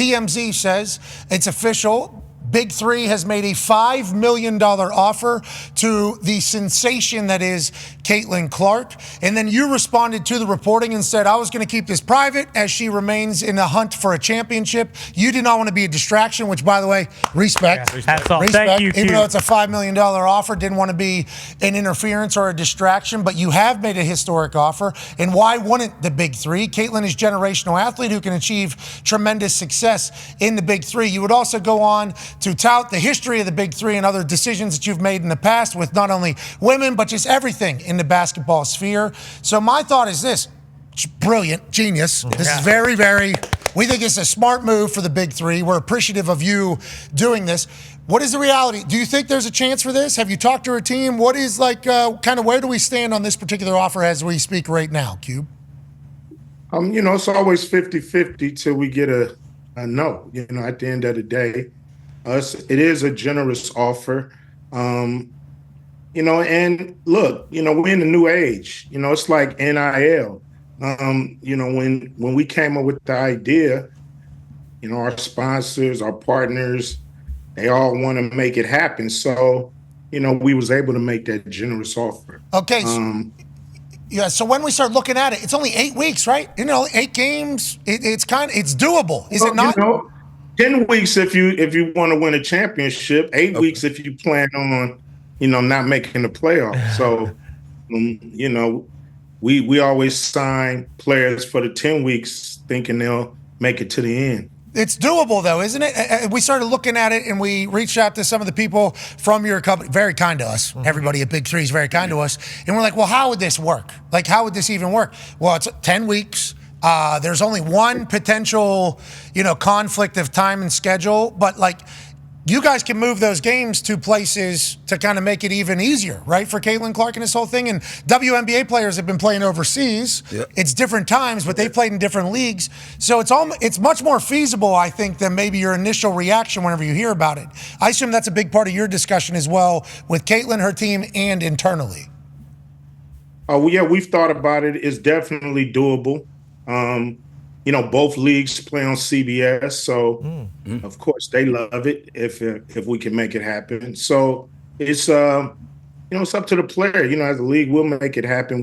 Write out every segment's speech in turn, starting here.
TMZ says it's official. Big Three has made a $5 million offer to the sensation that is Caitlin Clark. And then you responded to the reporting and said, I was going to keep this private as she remains in the hunt for a championship. You did not want to be a distraction, which, by the way, respect. Yeah, respect. Thank you, Even though it's a $5 million offer, didn't want to be an interference or a distraction, but you have made a historic offer. And why wouldn't the Big Three? Caitlin is a generational athlete who can achieve tremendous success in the Big Three. You would also go on to tout the history of the Big Three and other decisions that you've made in the past with not only women, but just everything in the basketball sphere. So my thought is this, brilliant, genius. This is very, very, we think it's a smart move for the Big Three. We're appreciative of you doing this. What is the reality? Do you think there's a chance for this? Have you talked to her team? What is kind of where do we stand on this particular offer as we speak right now, Cube? It's always 50-50 till we get a no, at the end of the day. It is a generous offer. And look, we're in a new age. It's like NIL. When we came up with the idea, our sponsors, our partners, they all want to make it happen. So, we was able to make that generous offer. Okay. So when we start looking at it, it's only 8 weeks, right? 8 games. It's doable. Is it not? 10 weeks if you want to win a championship, 8 weeks if you plan on, not making the playoffs. So, we always sign players for the 10 weeks thinking they'll make it to the end. It's doable, though, isn't it? We started looking at it, and we reached out to some of the people from your company, very kind to us. Mm-hmm. Everybody at Big Three is very kind to us. And we're like, well, how would this work? How would this even work? Well, it's 10 weeks. There's only one potential, conflict of time and schedule, but you guys can move those games to places to kind of make it even easier, right? For Caitlin Clark and this whole thing. And WNBA players have been playing overseas. Yep. It's different times, but they've played in different leagues. So it's much more feasible, I think, than maybe your initial reaction whenever you hear about it. I assume that's a big part of your discussion as well with Caitlin, her team, and internally. We've thought about it. It's definitely doable. Both leagues play on CBS, so of course they love it if we can make it happen. So it's it's up to the player. As a league, we'll make it happen.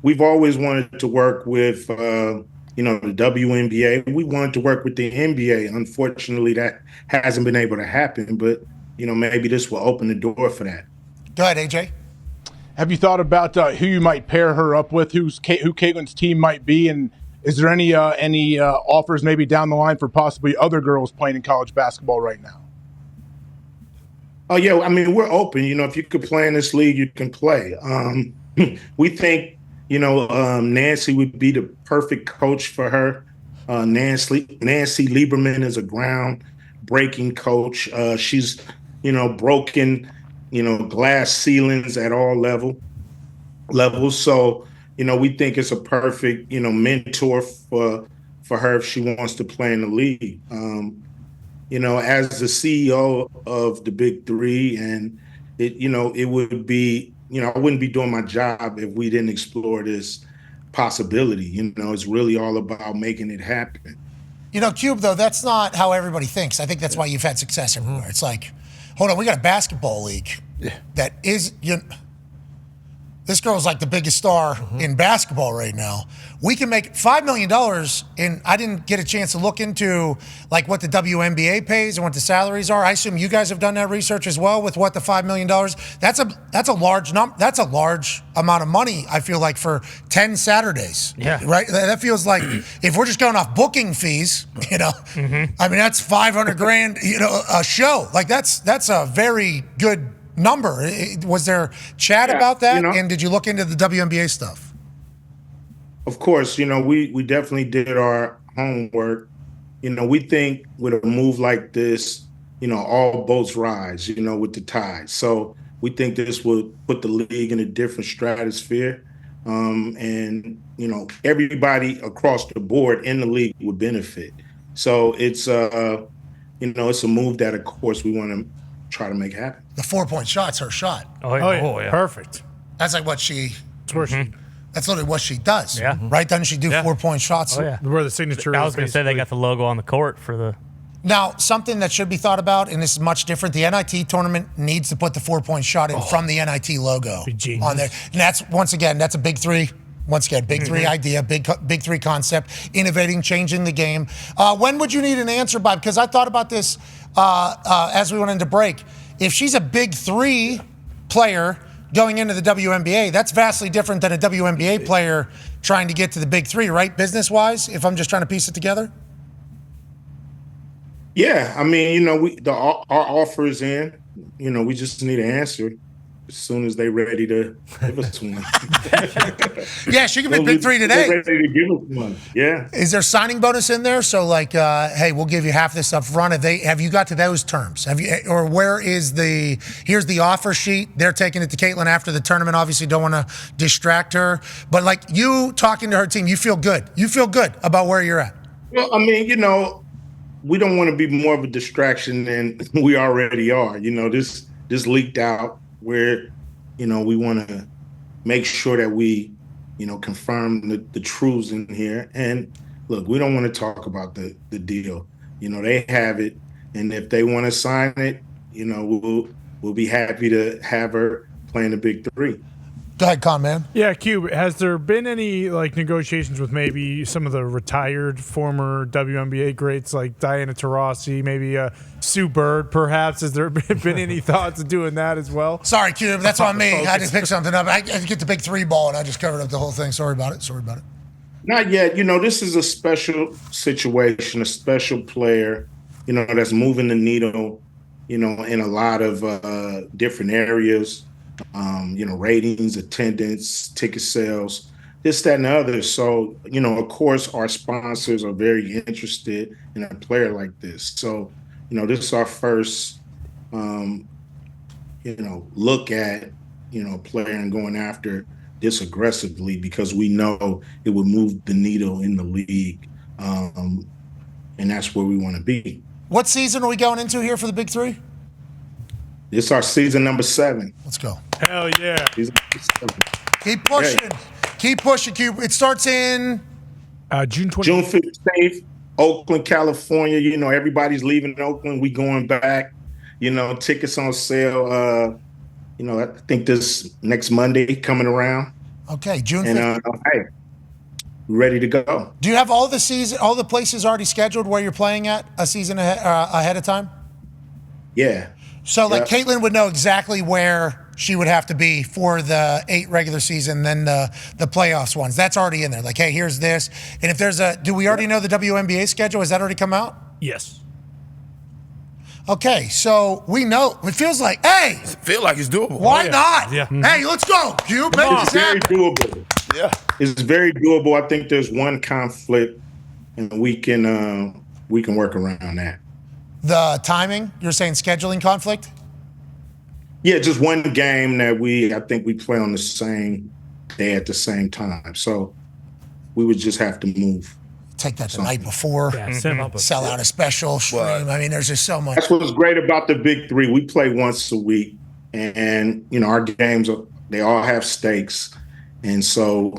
We've always wanted to work with the WNBA. We wanted to work with the NBA. Unfortunately, that hasn't been able to happen. But maybe this will open the door for that. Go ahead, AJ. Have you thought about who you might pair her up with? Who Caitlin's team might be, and is there any offers maybe down the line for possibly other girls playing in college basketball right now? Oh, yeah. I mean, we're open. If you could play in this league, you can play. We think, Nancy would be the perfect coach for her. Nancy Lieberman is a ground-breaking coach. She's, broken, glass ceilings at all levels. So, we think it's a perfect, mentor for her if she wants to play in the league. As the CEO of the Big Three, and it would be, I wouldn't be doing my job if we didn't explore this possibility. It's really all about making it happen. Cube, though, that's not how everybody thinks. I think that's why you've had success everywhere. It's like, hold on, we got a basketball league that is, this girl's like the biggest star in basketball right now. We can make $5 million, and I didn't get a chance to look into what the WNBA pays and what the salaries are. I assume you guys have done that research as well with what the $5 million. That's a large number. That's a large amount of money, I feel like, for 10 Saturdays. Yeah. Right? That feels like if we're just going off booking fees, I mean, that's $500,000, a show. That's a very good number. Was there chat about that? And did you look into the WNBA stuff? Of course, we definitely did our homework. We think with a move like this, all boats rise, with the tide. So we think this will put the league in a different stratosphere. And everybody across the board in the league would benefit. So it's it's a move that, of course, we want to try to make happen. The 4-point shot's her shot. Oh yeah. Perfect. That's like what that's literally what she does. Yeah. Right? Doesn't she do 4-point shots? Oh, yeah. Where the signature I was going to say they got the logo on the court for the Now, something that should be thought about, and this is much different, the NIT tournament needs to put the 4-point shot in from the NIT logo on there. And that's, once again, that's a big three. Once again, big three idea, big three concept, innovating, changing the game. When would you need an answer by? Because I thought about this as we went into break. If she's a big three player going into the WNBA, that's vastly different than a WNBA player trying to get to the big three, right? Business-wise, if I'm just trying to piece it together? Yeah, I mean, our offer is in. We just need an answer as soon as they're ready to give us one. Yeah, she can be big three today. They're ready to give us one. Yeah. Is there signing bonus in there? So, like, hey, we'll give you half this up front. Have you got to those terms? Or where is here's the offer sheet. They're taking it to Caitlin after the tournament. Obviously, don't want to distract her. But, like, you talking to her team, you feel good. You feel good about where you're at. Well, I mean, we don't want to be more of a distraction than we already are. This leaked out where, we want to make sure that we, confirm the truths in here. And look, we don't want to talk about the deal. They have it. And if they want to sign it, we'll be happy to have her playing the big three. Go ahead, Con Man. Yeah, Cube, has there been any negotiations with maybe some of the retired former WNBA greats like Diana Taurasi, maybe Sue Bird, perhaps? Has there been any thoughts of doing that as well? Sorry, Cube, that's on me. I just picked something up. I get the big three ball, and I just covered up the whole thing. Sorry about it. Not yet. This is a special situation, a special player, that's moving the needle, in a lot of different areas. Ratings, attendance, ticket sales, this, that, and the other. So, of course, our sponsors are very interested in a player like this. So, this is our first, look at, a player and going after this aggressively because we know it would move the needle in the league. And that's where we want to be. What season are we going into here for the big three? It's our season number 7. Let's go. Hell yeah. Keep pushing. Yeah. Keep pushing, Cube. It starts in June 20th. June 15th, Oakland, California. Everybody's leaving Oakland. We going back. Tickets on sale. I think this next Monday coming around. Okay, June 15th. And hey, ready to go. Do you have all the places already scheduled where you're playing at a season ahead of time? Yeah. So, Caitlin would know exactly where she would have to be for the 8 regular season, then the playoffs ones. That's already in there. Like, hey, here's this. And if there's do we already know the WNBA schedule? Has that already come out? Yes. Okay, so we know. It feels like, hey. I feel like it's doable. Why not? Yeah. Hey, let's go, Cube. Make this very happen. doable. Yeah. It's very doable. I think there's one conflict, and we can work around that. The timing? You're saying scheduling conflict? Yeah, just one game that I think we play on the same day at the same time. So we would just have to move. Take that the night before. Yeah, sell out a special stream. I mean, there's just so much. That's what's great about the big three. We play once a week, and our games they all have stakes, and so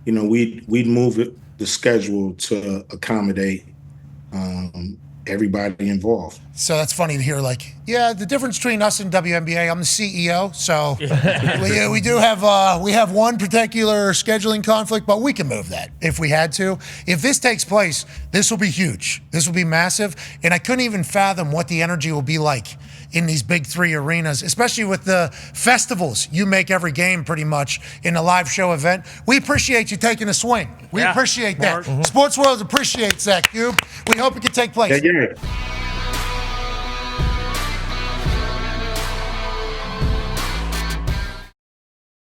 we'd move the schedule to accommodate everybody involved. So that's funny to hear. Like, yeah, the difference between us and WNBA, I'm the CEO, so we do have we have one particular scheduling conflict, but we can move that if we had to. If this takes place, this will be huge. This will be massive, and I couldn't even fathom what the energy will be like in these big three arenas, especially with the festivals you make every game pretty much in a live show event. We appreciate you taking a swing. We appreciate that. Sports World appreciates that, Cube. We hope it can take place. Yeah.